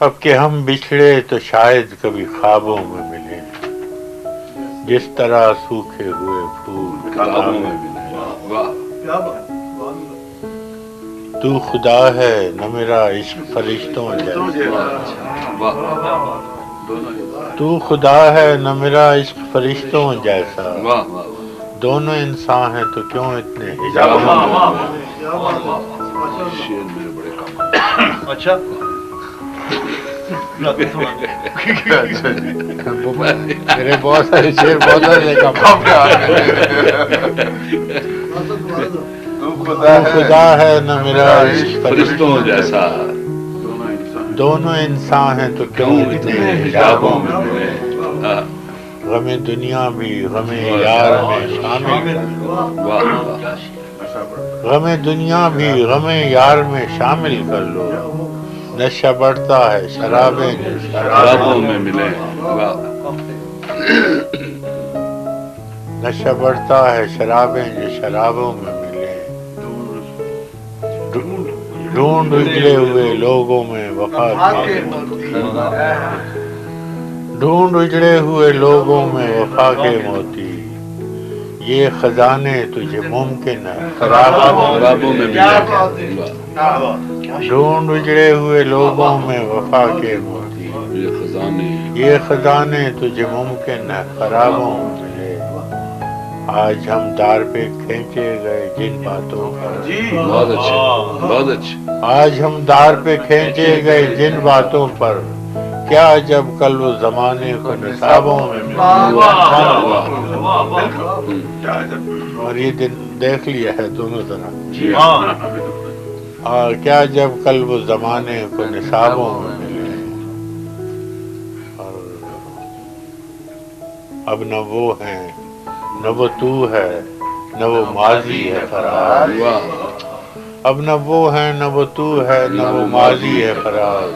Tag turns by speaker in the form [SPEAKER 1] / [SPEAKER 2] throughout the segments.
[SPEAKER 1] اب کہ ہم بچھڑے تو شاید کبھی خوابوں میں ملیں، جس طرح سوکھے ہوئے پھول کتابوں میں ملیں۔ تو خدا ہے نہ میرا عشق فرشتوں جیسا، تو خدا ہے نہ میرا عشق فرشتوں جیسا، دونوں انسان ہیں تو کیوں اتنے حجابوں میں؟
[SPEAKER 2] اچھا
[SPEAKER 1] میرے بہت سارے شعر بہت سارے کام تو خدا ہے نہ میرا عشق فرشتوں جیسا، دونوں انسان ہیں تو کیوں اتنے حجابوں میں ملے۔ غم دنیا بھی غم یار میں شامل، غم دنیا بھی غم یار میں شامل کر لو، نشہ بڑھتا ہے شرابیں جو شرابوں میں ملے، نشہ بڑھتا ہے شرابیں جو شرابوں میں ملے، ڈھونڈ اجڑے ہوئے لوگوں میں وفا کے موتی، ڈھونڈ اجڑے ہوئے لوگوں میں وفا کے موتی، یہ خزانے تجھے ممکن ہے خرابوں میں ملے، ڈھونڈ اجڑے ہوئے لوگوں میں وفا کے موتی، یہ خزانے تجھے ممکن ہے خرابوں میں ملے۔ آج ہم دار پہ کھینچے گئے جن باتوں پر،
[SPEAKER 3] بہت اچھے بہت اچھے،
[SPEAKER 1] آج ہم دار پہ کھینچے گئے جن باتوں پر، کیا جب کل وہ زمانے کو نصابوں میں ملے۔ اور یہ دن دیکھ لیا ہے دونوں طرح، اور کیا جب کل وہ زمانے کو نصابوں میں ملے، اور اب نہ وہ ہیں نہ وہ تو ہے نہ وہ ماضی ہے فراز، اب نہ وہ ہیں نہ وہ تو ہے نہ وہ ماضی ہے فراز،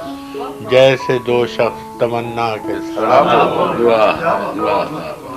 [SPEAKER 1] جیسے دو شخص تمنا کے سرابوں میں۔